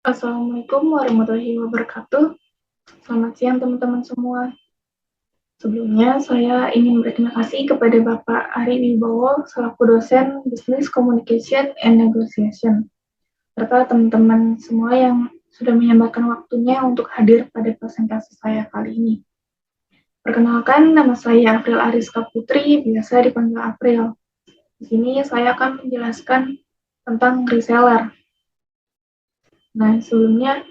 Assalamualaikum warahmatullahi wabarakatuh. Selamat siang teman-teman semua. Sebelumnya saya ingin berterima kasih kepada Bapak Ari Wibowo selaku dosen Business Communication and Negotiation, serta teman-teman semua yang sudah menyempatkan waktunya untuk hadir pada presentasi saya kali ini. Perkenalkan, nama saya April Ariska Putri, biasa dipanggil April. Di sini saya akan menjelaskan tentang reseller. Nah, sebelumnya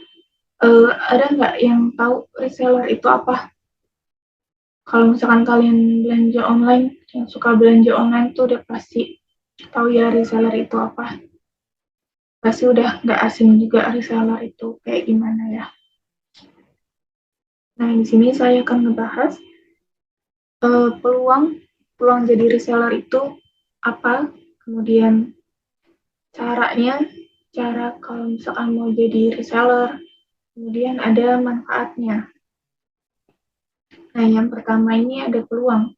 ada nggak yang tahu reseller itu apa? Kalau misalkan kalian belanja online, yang suka belanja online tuh udah pasti tahu ya reseller itu apa. Pasti udah nggak asing juga reseller itu kayak gimana ya. Nah, di sini saya akan ngebahas peluang peluang jadi reseller itu apa, kemudian caranya, cara kalau misalkan mau jadi reseller, kemudian ada manfaatnya. Nah, yang pertama ini ada peluang.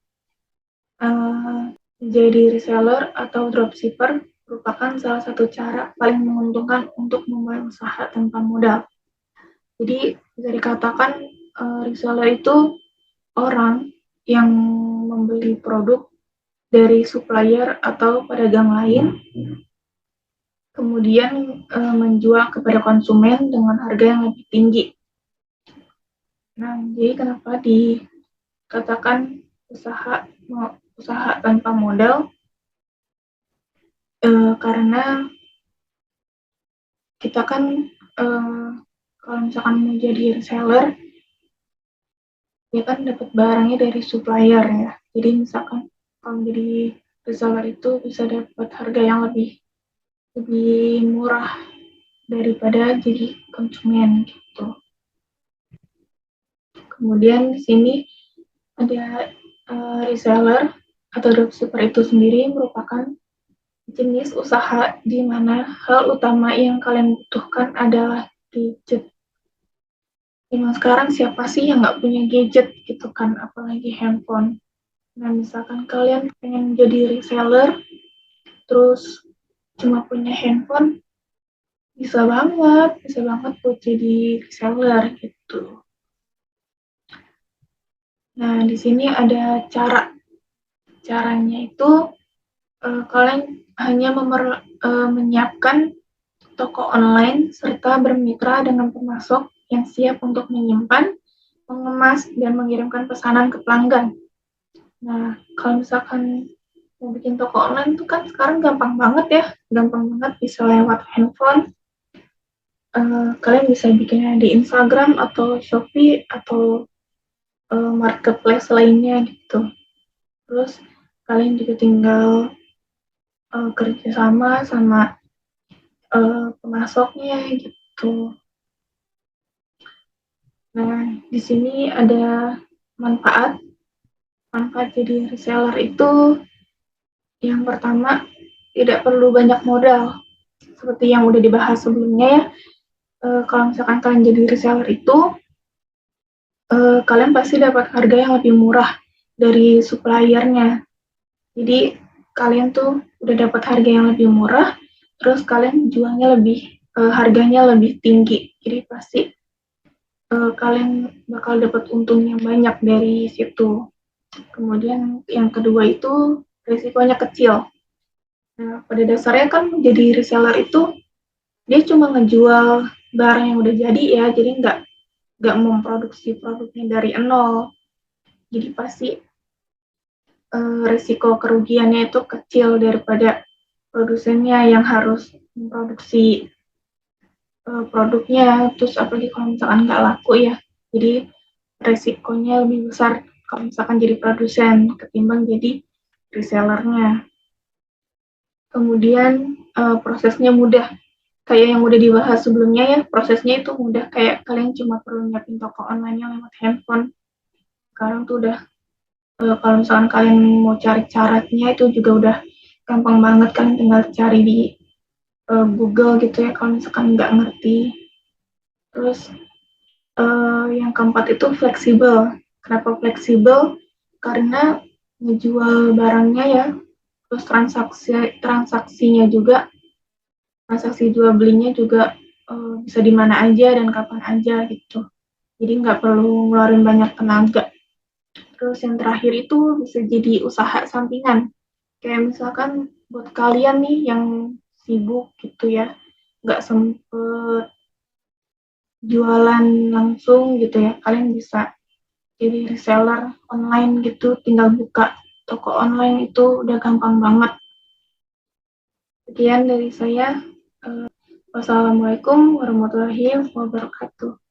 Menjadi reseller atau dropshipper merupakan salah satu cara paling menguntungkan untuk memulai usaha tanpa modal. Jadi bisa dikatakan reseller itu orang yang membeli produk dari supplier atau pedagang lain, kemudian menjual kepada konsumen dengan harga yang lebih tinggi. Nah, jadi kenapa dikatakan usaha tanpa modal? Karena kita kan kalau misalkan mau jadi reseller, dia kan dapat barangnya dari supplier ya. Jadi misalkan kalau jadi reseller itu bisa dapat harga yang lebih murah daripada jadi konsumen gitu. Kemudian di sini ada reseller atau dropshipper itu sendiri merupakan jenis usaha di mana hal utama yang kalian butuhkan adalah gadget. Zaman sekarang siapa sih yang nggak punya gadget gitu kan, apalagi handphone. Nah, misalkan kalian pengen jadi reseller, terus cuma punya handphone, bisa banget buat jadi reseller gitu. Nah, di sini ada caranya itu kalian hanya menyiapkan toko online serta bermitra dengan pemasok yang siap untuk menyimpan, mengemas, dan mengirimkan pesanan ke pelanggan. Nah, kalau misalkan mau bikin toko online tuh kan sekarang gampang banget bisa lewat handphone. Kalian bisa bikinnya di Instagram atau Shopee atau marketplace lainnya gitu. Terus kalian juga tinggal kerjasama sama pemasoknya gitu. Nah, di sini ada manfaat jadi reseller itu yang pertama tidak perlu banyak modal seperti yang udah dibahas sebelumnya ya. Kalau misalkan kalian jadi reseller itu kalian pasti dapat harga yang lebih murah dari suppliernya. Jadi kalian tuh udah dapat harga yang lebih murah, terus kalian jualnya harganya lebih tinggi. Jadi pasti kalian bakal dapat untung yang banyak dari situ. Kemudian yang kedua itu risikonya kecil. Nah, pada dasarnya kan jadi reseller itu dia cuma ngejual barang yang udah jadi ya, jadi nggak memproduksi produknya dari nol. Jadi pasti risiko kerugiannya itu kecil daripada produsennya yang harus memproduksi produknya, terus apalagi kalau misalkan nggak laku ya. Jadi resikonya lebih besar kalau misalkan jadi produsen ketimbang jadi resellernya. Kemudian prosesnya mudah, kayak yang udah dibahas sebelumnya ya, prosesnya itu mudah, kayak kalian cuma perlu nyiapin toko online-nya lewat handphone. Sekarang tuh udah kalau misalkan kalian mau cari caranya itu juga udah gampang banget, kan tinggal cari di Google gitu ya kalau misalkan nggak ngerti. Terus yang keempat itu fleksibel. Kenapa fleksibel? Karena ngejual barangnya ya, terus transaksinya juga, transaksi jual belinya juga bisa di mana aja dan kapan aja gitu. Jadi nggak perlu ngeluarin banyak tenaga. Terus yang terakhir itu bisa jadi usaha sampingan. Kayak misalkan buat kalian nih yang sibuk gitu ya, nggak sempet jualan langsung gitu ya, kalian bisa jadi reseller online gitu, tinggal buka toko online itu udah gampang banget. Sekian dari saya. Wassalamualaikum warahmatullahi wabarakatuh.